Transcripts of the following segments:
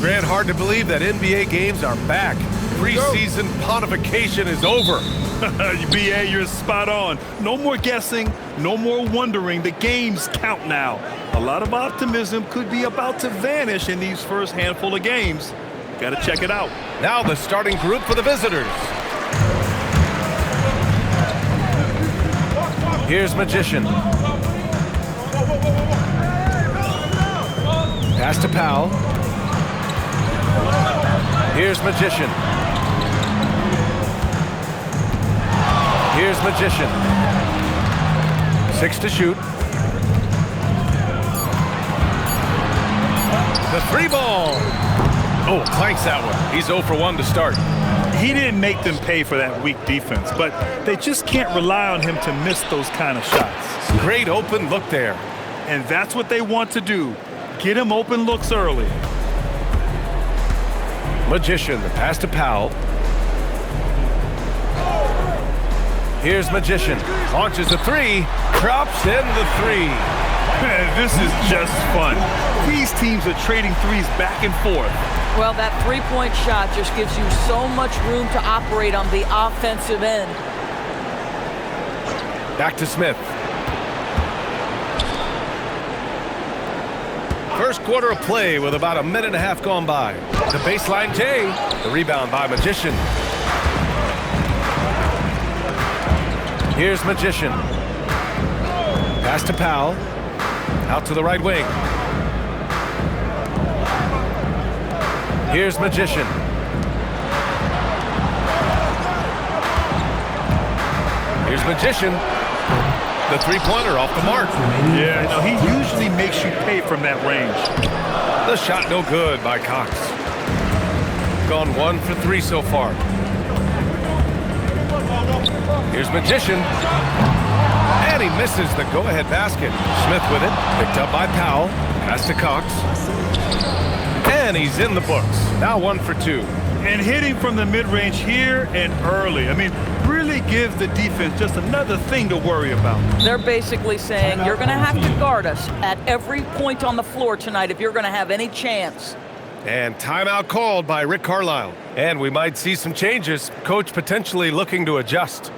Grant, hard to believe that NBA games are back. Preseason pontification is over. BA, you're spot on. No more guessing, no more wondering. The games count now. A lot of optimism could be about to vanish in these first handful of games. Got to check it out. Now the starting group for the visitors. Here's Magician. Pass to Powell. Here's Magician. Here's Magician. 6 to shoot. The three ball. Oh, clanks that one. He's 0 for 1 to start. He didn't make them pay for that weak defense, but they just can't rely on him to miss those kind of shots. Great open look there. And that's what they want to do. Get him open looks early. Magician, the pass to Powell. Here's Magician. Launches a three. Drops in the three. This is just fun. These teams are trading threes back and forth. Well, that three-point shot just gives you so much room to operate on the offensive end. Back to Smith. First quarter of play with about a minute and a half gone by. The baseline J. The rebound by Magician. Here's Magician. Pass to Powell. Out to the right wing. Here's Magician. Here's Magician. The three-pointer off the mark. Yeah, no, he usually makes you pay from that range. The shot no good by Cox. Gone 1 for 3 so far. Here's Magician. And he misses the go-ahead basket. Smith with it. Picked up by Powell. Pass to Cox. And he's in the books. Now 1 for 2. And hitting from the mid-range here and early. I mean, really gives the defense just another thing to worry about. They're basically saying you're going to have to guard us at every point on the floor tonight if you're going to have any chance. And timeout called by Rick Carlisle. And we might see some changes. Coach potentially looking to adjust.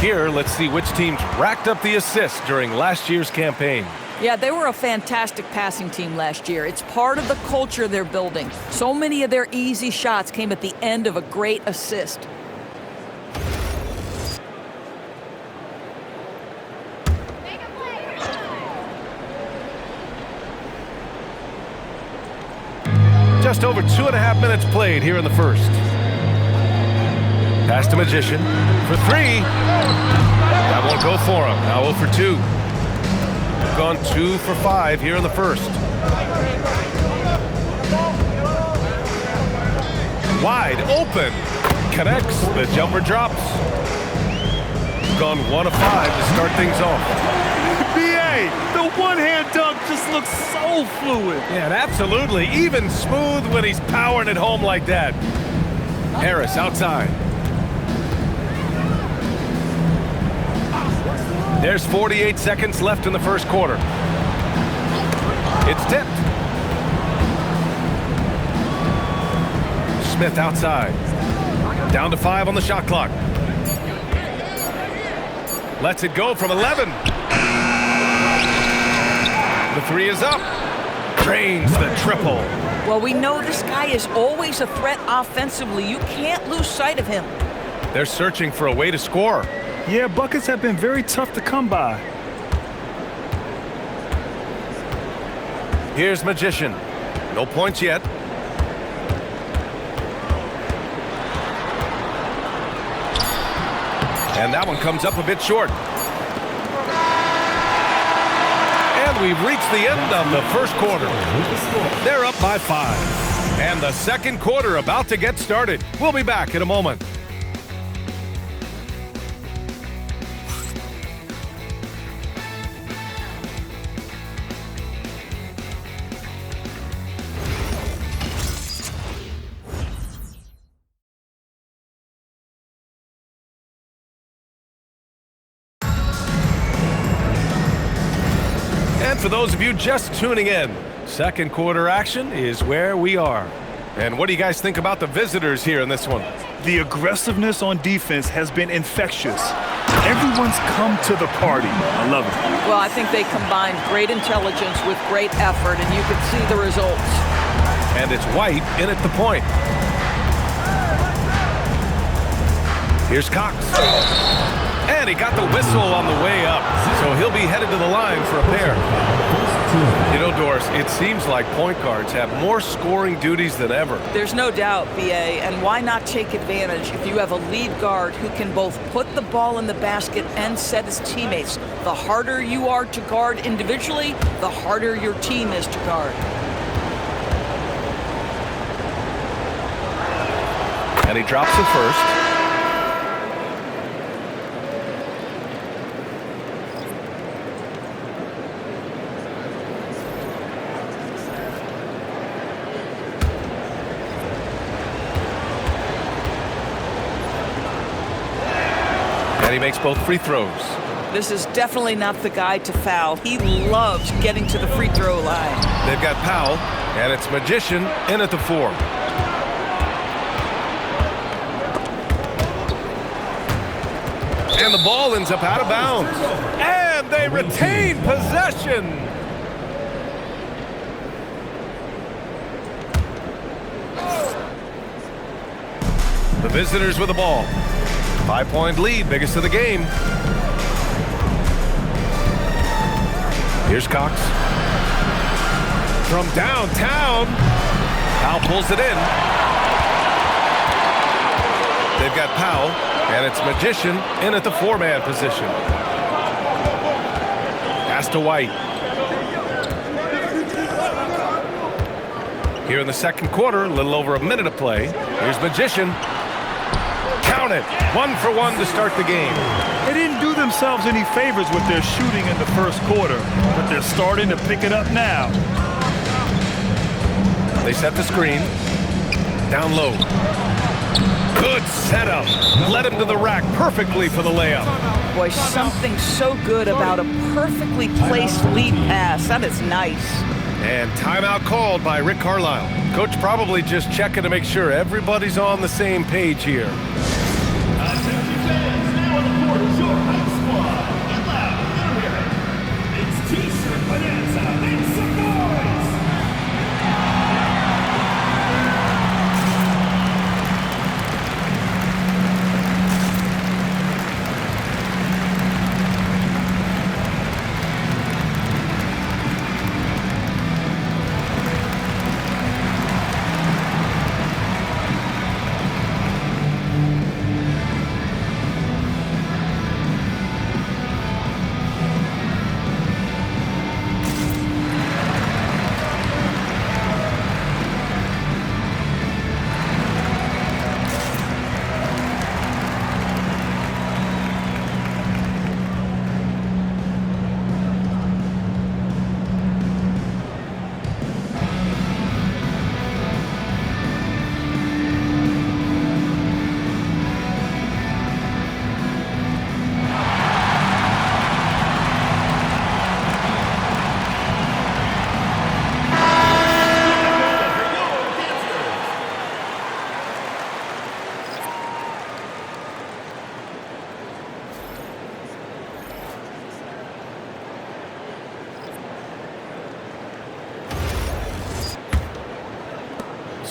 Here, let's see which teams racked up the assists during last year's campaign. Yeah, they were a fantastic passing team last year. It's part of the culture they're building. So many of their easy shots came at the end of a great assist. Just over 2.5 minutes played here in the first. Pass to Magician for 3. That won't go for him. Now 0 for 2. Gone 2 for 5 here in the first. Wide open. Connects. The jumper drops. Gone 1 of 5 to start things off. BA, the one-hand dunk just looks so fluid. Yeah, and absolutely. Even smooth when he's powering it home like that. Harris outside. There's 48 seconds left in the first quarter. It's tipped. Smith outside. Down to 5 on the shot clock. Lets it go from 11. The 3 is up. Drains the triple. Well, we know this guy is always a threat offensively. You can't lose sight of him. They're searching for a way to score. Yeah, buckets have been very tough to come by. Here's Magician. No points yet. And that one comes up a bit short. And we've reached the end of the first quarter. They're up by 5. And the second quarter about to get started. We'll be back in a moment. And for those of you just tuning in, second quarter action is where we are. And what do you guys think about the visitors here in this one? The aggressiveness on defense has been infectious. Everyone's come to the party. I love it. Well, I think they combined great intelligence with great effort, and you can see the results. And it's White in at the point. Here's Cox. And he got the whistle on the way up, so he'll be headed to the line for a pair. You know, Doris, it seems like point guards have more scoring duties than ever. There's no doubt, B.A., and why not take advantage if you have a lead guard who can both put the ball in the basket and set his teammates. The harder you are to guard individually, the harder your team is to guard. And he drops the first. And he makes both free throws. This is definitely not the guy to foul. He loves getting to the free throw line. They've got Powell, and it's Magician in at the 4. And the ball ends up out of bounds. And they retain possession. The visitors with the ball. 5-point lead, biggest of the game. Here's Cox. From downtown. Powell pulls it in. They've got Powell, and it's Magician in at the 4-man position. Pass to White. Here in the second quarter, a little over a minute of play. Here's Magician. Count it. 1 for 1 to start the game. They didn't do themselves any favors with their shooting in the first quarter, but they're starting to pick it up now. They set the screen. Down low. Good setup. Led him to the rack perfectly for the layup. Boy, something so good about a perfectly placed lead pass. That is nice. And timeout called by Rick Carlisle. Coach probably just checking to make sure everybody's on the same page here.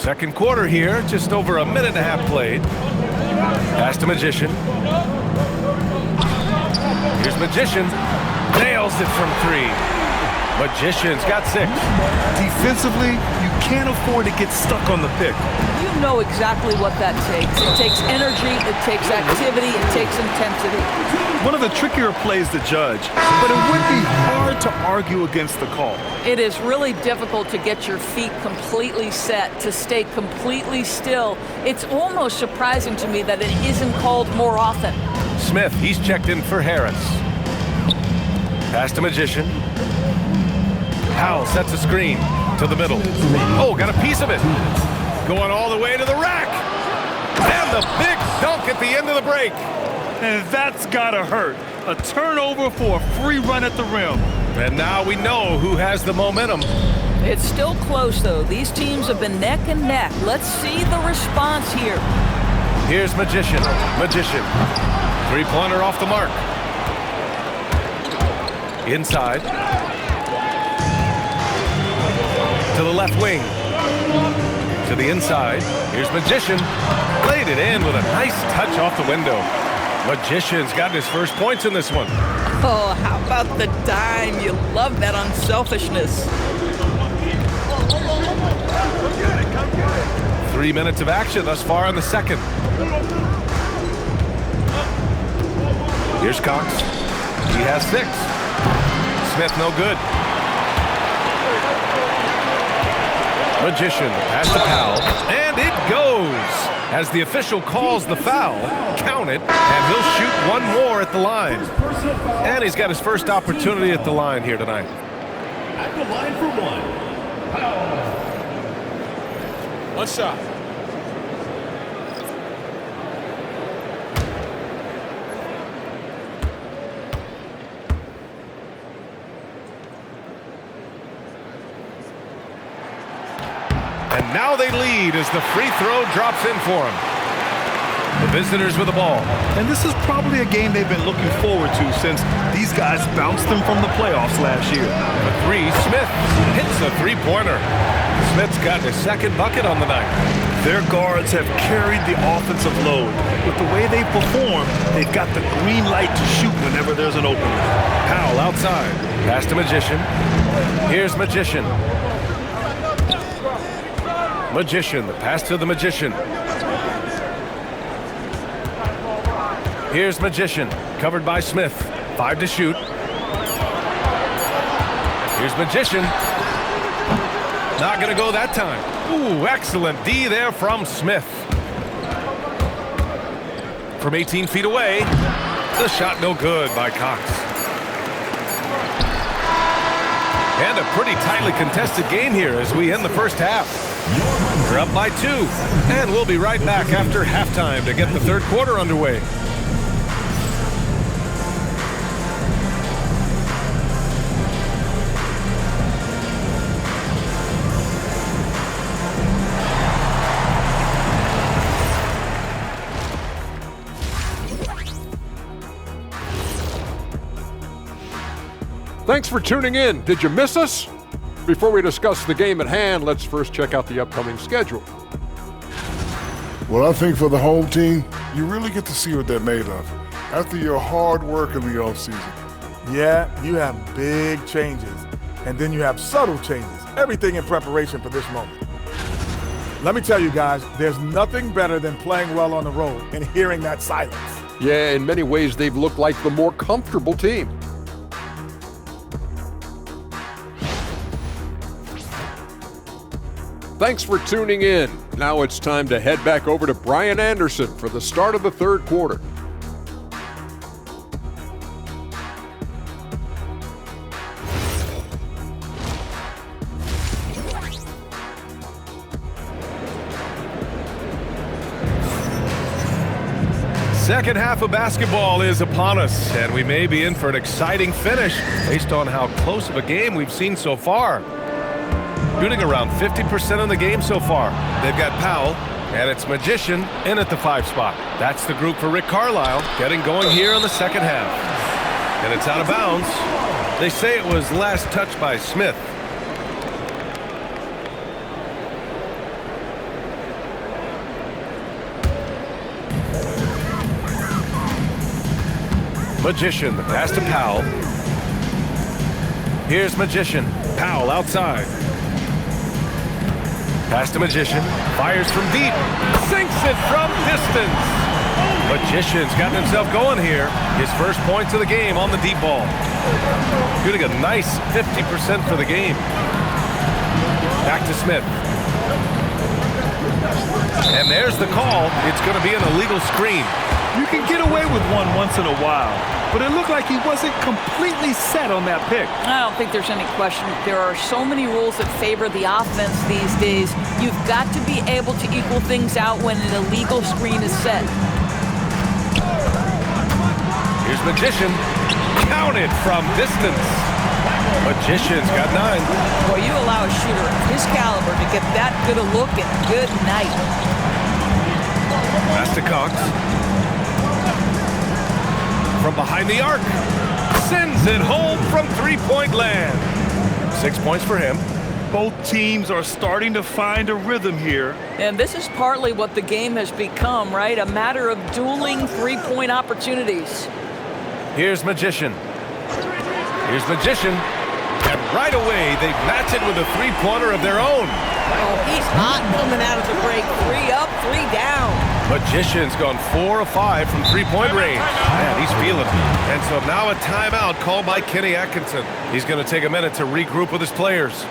Second quarter here, just over a minute and a half played. Pass to Magician. Here's Magician. Nails it from 3. Magician's got 6. Defensively, you can't afford to get stuck on the pick. You know exactly what that takes. It takes energy, it takes activity, it takes intensity. One of the trickier plays to judge, but it would be hard to argue against the call. It is really difficult to get your feet completely set, to stay completely still. It's almost surprising to me that it isn't called more often. Smith, he's checked in for Harris. Pass to Magician. Powell sets a screen to the middle. Oh, got a piece of it. Going all the way to the rack. And the big dunk at the end of the break. And that's gotta hurt. A turnover for a free run at the rim. And now we know who has the momentum. It's still close, though. These teams have been neck and neck. Let's see the response here. Here's Magician. Magician. Three-pointer off the mark. Inside. To the left wing. To the inside. Here's Magician. Played it in with a nice touch off the window. Magician's got his first points in this one. Oh, how about the dime? You love that unselfishness. 3 minutes of action thus far in the second. Here's Cox. He has 6. Smith no good. Magician, pass to Powell, and it goes! As the official calls the foul, count it, and he'll shoot one more at the line. And he's got his first opportunity at the line here tonight. At the line for 1. One shot. And now they lead as the free throw drops in for them. The visitors with the ball. And this is probably a game they've been looking forward to since these guys bounced them from the playoffs last year. For 3, Smith hits a three-pointer. Smith's got his second bucket on the night. Their guards have carried the offensive load. With the way they perform, they've got the green light to shoot whenever there's an opening. Powell outside. Pass to Magician. Here's Magician. Magician, the pass to the Magician. Here's Magician, covered by Smith. 5 to shoot. Here's Magician. Not going to go that time. Ooh, excellent D there from Smith. From 18 feet away, the shot no good by Cox. And a pretty tightly contested game here as we end the first half. We're up by 2, and we'll be right back after halftime to get the third quarter underway. Thanks for tuning in. Did you miss us? Before we discuss the game at hand, let's first check out the upcoming schedule. Well, I think for the home team, you really get to see what they're made of after your hard work in the offseason. Yeah, you have big changes, and then you have subtle changes. Everything in preparation for this moment. Let me tell you guys, there's nothing better than playing well on the road and hearing that silence. Yeah, in many ways, they've looked like the more comfortable team. Thanks for tuning in. Now it's time to head back over to Brian Anderson for the start of the third quarter. Second half of basketball is upon us, and we may be in for an exciting finish based on how close of a game we've seen so far. Shooting around 50% of the game so far. They've got Powell, and it's Magician in at the 5 spot. That's the group for Rick Carlisle, getting going here in the second half. And it's out of bounds. They say it was last touched by Smith. Magician, the pass to Powell. Here's Magician. Powell outside. Pass to Magician. Fires from deep. Sinks it from distance. Magician's gotten himself going here. His first points of the game on the deep ball. Shooting a nice 50% for the game. Back to Smith. And there's the call. It's going to be an illegal screen. You can get away with one once in a while, but it looked like he wasn't completely set on that pick. I don't think there's any question. There are so many rules that favor the offense these days. You've got to be able to equal things out when an illegal screen is set. Here's Magician. Counted from distance. Magician's got 9. Boy, you allow a shooter of his caliber to get that good a look and good night. Pass to Cox. From behind the arc. Sends it home from three-point land. 6 points for him. Both teams are starting to find a rhythm here. And this is partly what the game has become, right? A matter of dueling three-point opportunities. Here's Magician. Here's Magician. And right away, they match it with a three-pointer of their own. Oh, he's hot coming out of the break. 3 up, 3 down. Magician's gone 4 of 5 from three-point range. Man, he's feeling it. And so now a timeout called by Kenny Atkinson. He's going to take a minute to regroup with his players.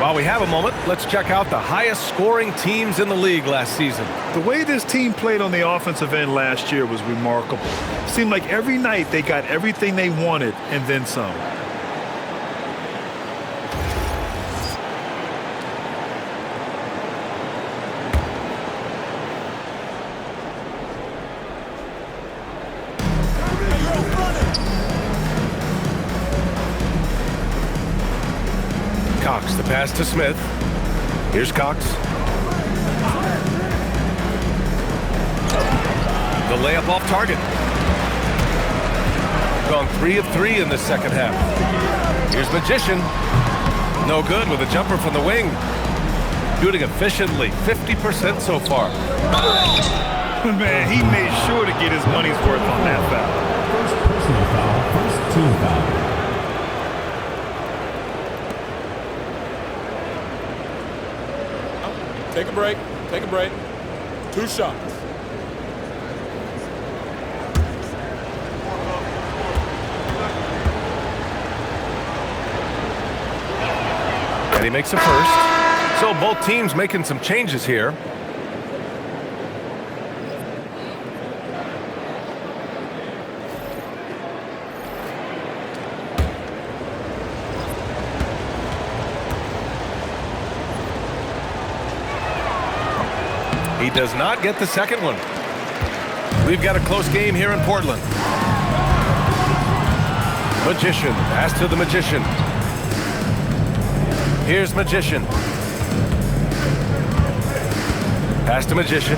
While we have a moment, let's check out the highest scoring teams in the league last season. The way this team played on the offensive end last year was remarkable. Seemed like every night they got everything they wanted and then some. Cox, the pass to Smith. Here's Cox. The layup off target. Gone 3 of 3 in the second half. Here's Magician. No good with a jumper from the wing. Shooting efficiently, 50% so far. Man, he made sure to get his money's worth on that foul. First personal foul, first team foul. Take a break. Take a break. 2 shots. And he makes a first. So both teams making some changes here. He does not get the second one. We've got a close game here in Portland. Magician, pass to the Magician. Here's Magician. Pass to Magician.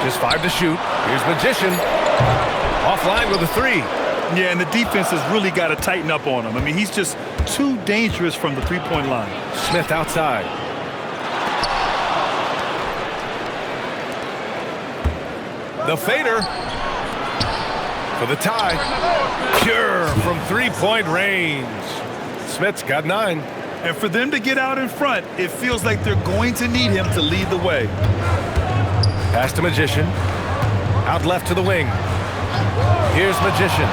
Just 5 to shoot. Here's Magician. Offline with a 3. Yeah, and the defense has really got to tighten up on him. I mean, he's just too dangerous from the three-point line. Smith outside. The fader for the tie. Pure from three-point range. Smith's got 9. And for them to get out in front, it feels like they're going to need him to lead the way. Pass to Magician. Out left to the wing. Here's Magician.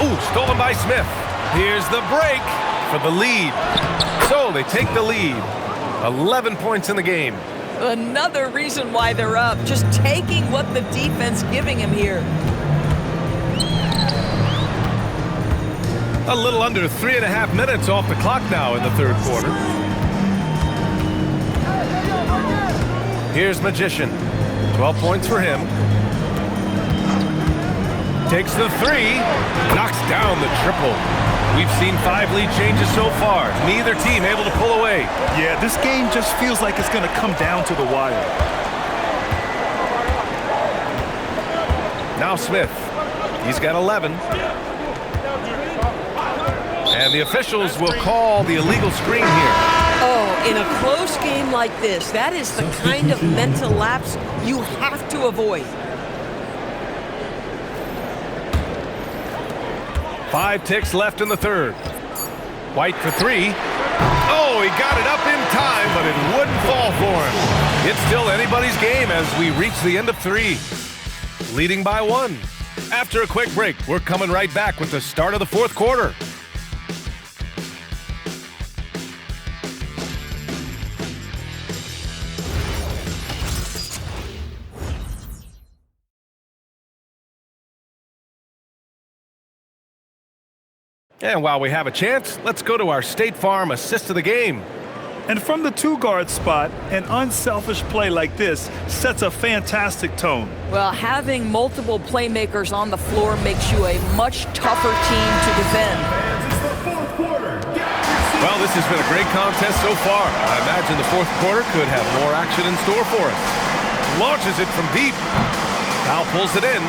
Ooh, stolen by Smith. Here's the break for the lead. So they take the lead. 11 points in the game. Another reason why they're up. Just taking what the defense giving him here. A little under 3.5 minutes off the clock now in the third quarter. Here's Magician. 12 points for him. Takes the three. Knocks down the triple. We've seen 5 lead changes so far. Neither team able to pull away. Yeah, this game just feels like it's going to come down to the wire. Now Smith. He's got 11. And the officials will call the illegal screen here. Oh, in a close game like this, that is the kind of mental lapse you have to avoid. 5 ticks left in the third. White for 3. Oh, he got it up in time, but it wouldn't fall for him. It's still anybody's game as we reach the end of 3. Leading by 1. After a quick break, we're coming right back with the start of the fourth quarter. And while we have a chance, let's go to our State Farm assist of the game. And from the 2-guard spot, an unselfish play like this sets a fantastic tone. Well, having multiple playmakers on the floor makes you a much tougher team to defend. Well, this has been a great contest so far. I imagine the fourth quarter could have more action in store for us. Launches it from deep. Now pulls it in.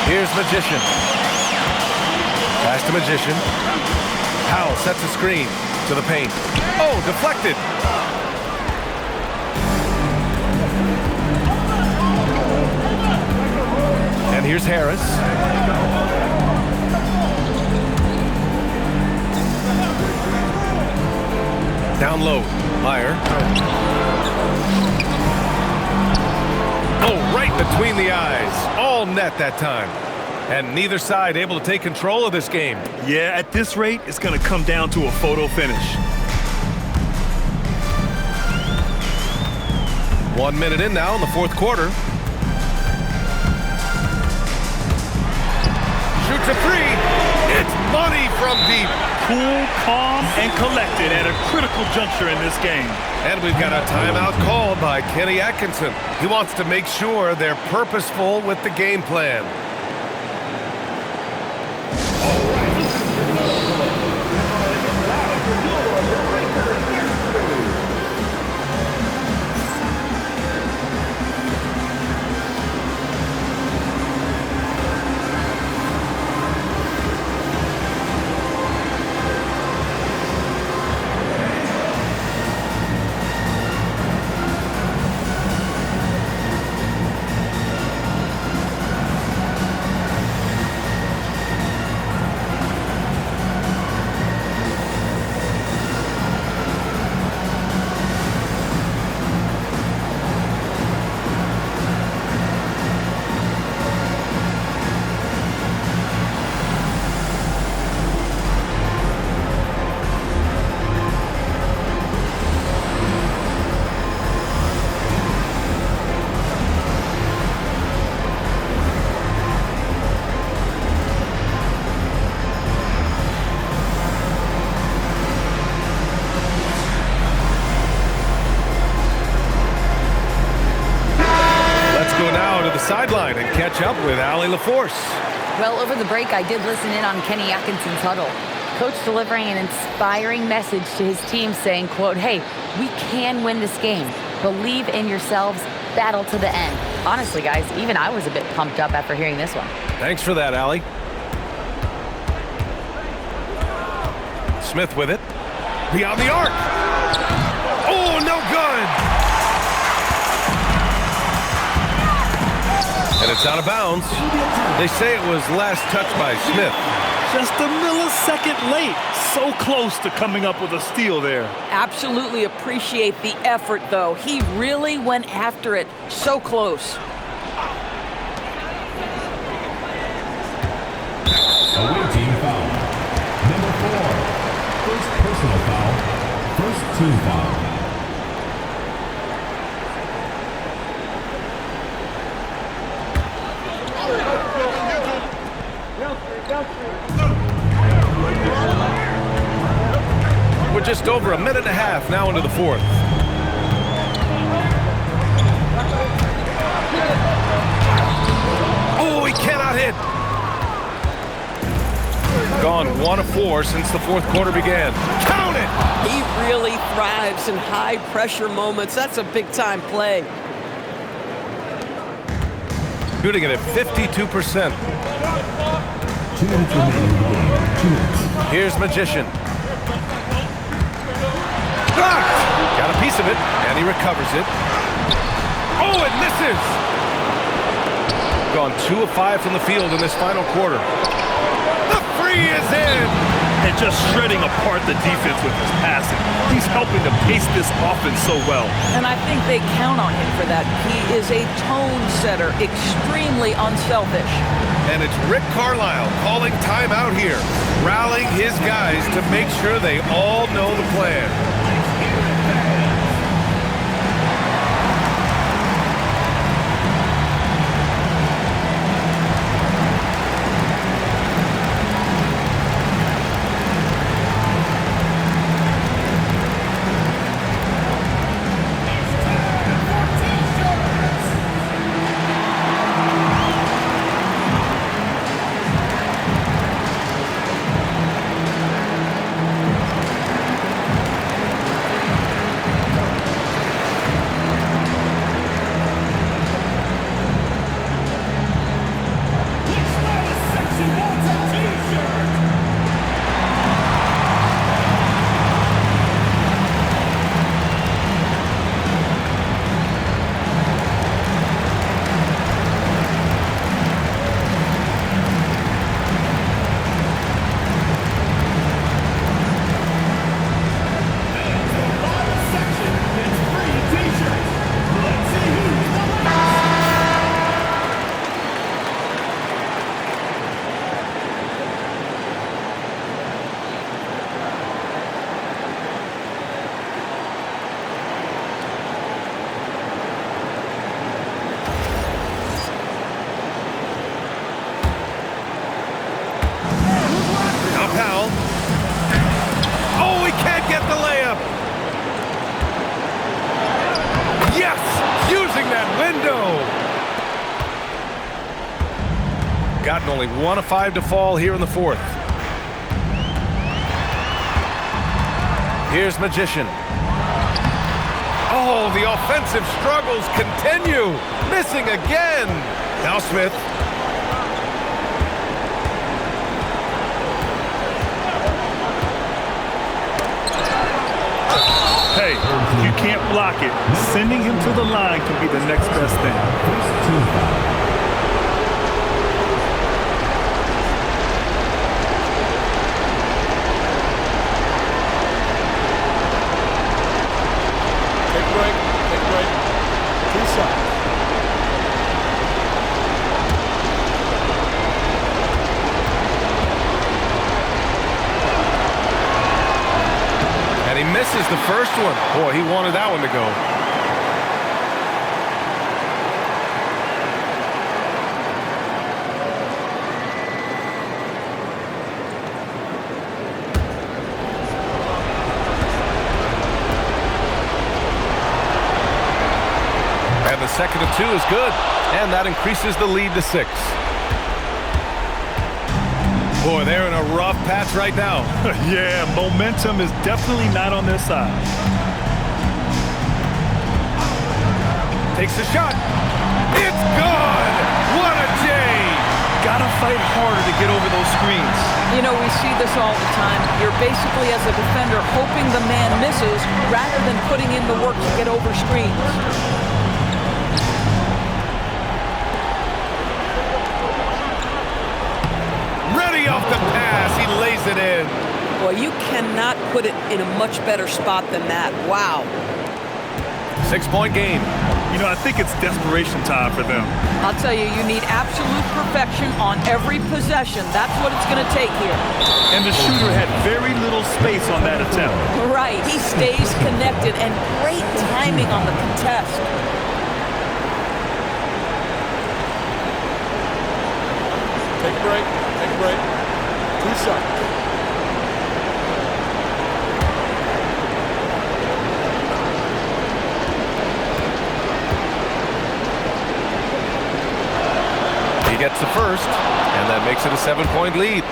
Here's Magician. Pass to Magician. Powell sets a screen to the paint. Oh, deflected. And here's Harris. Down low. Meyer. Oh, right between the eyes. All net that time. And neither side able to take control of this game. Yeah, at this rate, it's going to come down to a photo finish. 1 minute in now in the fourth quarter. Shoots a 3. It's money from deep. Cool, calm, and collected at a critical juncture in this game. And we've got a timeout called by Kenny Atkinson. He wants to make sure they're purposeful with the game plan. Sideline and catch up with Allie LaForce. Well, over the break, I did listen in on Kenny Atkinson's huddle. Coach delivering an inspiring message to his team saying, quote, hey, we can win this game. Believe in yourselves. Battle to the end. Honestly, guys, even I was a bit pumped up after hearing this one. Thanks for that, Allie. Smith with it. Beyond the arc. Oh, no good. And it's out of bounds. They say it was last touched by Smith. Just a millisecond late. So close to coming up with a steal there. Absolutely appreciate the effort, though. He really went after it. So close. Away team foul. Number 4. First personal foul. First team foul. We're just over a minute and a half now into the fourth. Oh, he cannot hit. Gone 1 of 4 since the fourth quarter began. Count it! He really thrives in high-pressure moments. That's a big-time play. Shooting it at 52%. 2 minutes remaining in the game. 2 minutes. Here's Magician. Blocked! Got a piece of it, and he recovers it. Oh, it misses! Gone 2 of 5 from the field in this final quarter. The free is in! And just shredding apart the defense with his passing. He's helping to pace this offense so well. And I think they count on him for that. He is a tone setter, extremely unselfish. And it's Rick Carlisle calling timeout here, rallying his guys to make sure they all know the plan. Gotten only 1 of 5 to fall here in the fourth. Here's Magician. Oh, the offensive struggles continue. Missing again. Now Smith. Hey, you can't block it. Sending him to the line can be the next best thing. First team foul. Misses the first one. Boy, he wanted that one to go. And the second of 2 is good. And that increases the lead to 6. Boy, they're in a rough patch right now. Yeah, momentum is definitely not on their side. Takes a shot. It's good! What a day! Gotta fight harder to get over those screens. You know, we see this all the time. You're basically, as a defender, hoping the man misses rather than putting in the work to get over screens. Off the pass, he lays it in. Boy, you cannot put it in a much better spot than that. Wow. 6-point game. You know, I think it's desperation time for them. I'll tell you, you need absolute perfection on every possession. That's what it's going to take here. And the shooter had very little space on that attempt. Right. He stays connected, and great timing on the contest. Take a break. Take a break. 2 shots. He gets the first, and that makes it a 7-point lead.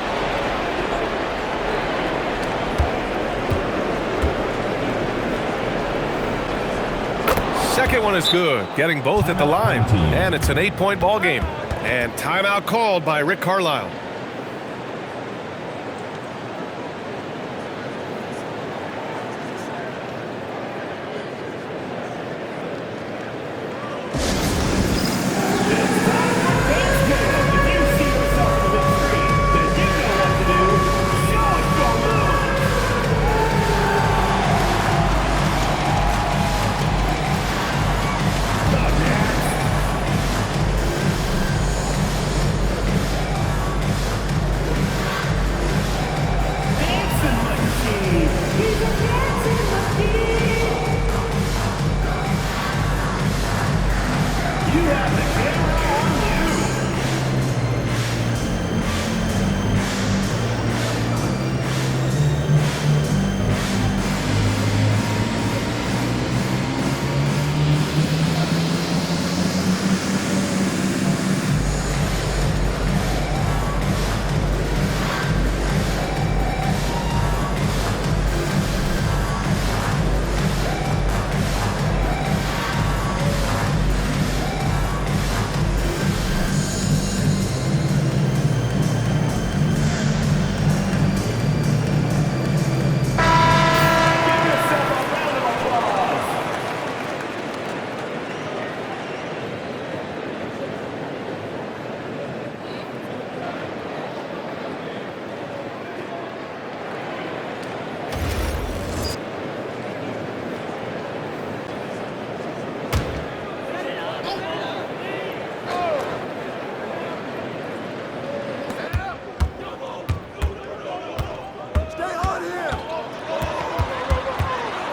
Second one is good, getting both at the line, and it's an 8-point ball game. And timeout called by Rick Carlisle.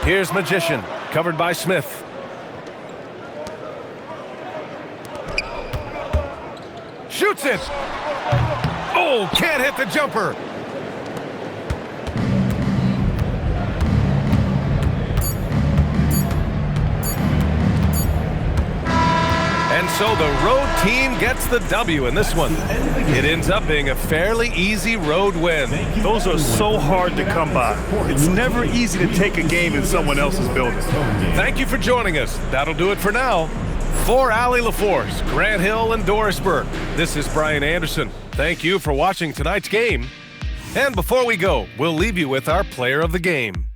Here's Magician, covered by Smith. Shoots it! Oh, can't hit the jumper! And so the road team gets the W in this one. It ends up being a fairly easy road win. Those are so hard to come by. It's never easy to take a game in someone else's building. Thank you for joining us. That'll do it for now. For Allie LaForce, Grant Hill, and Doris Burke, this is Brian Anderson. Thank you for watching tonight's game. And before we go, we'll leave you with our player of the game.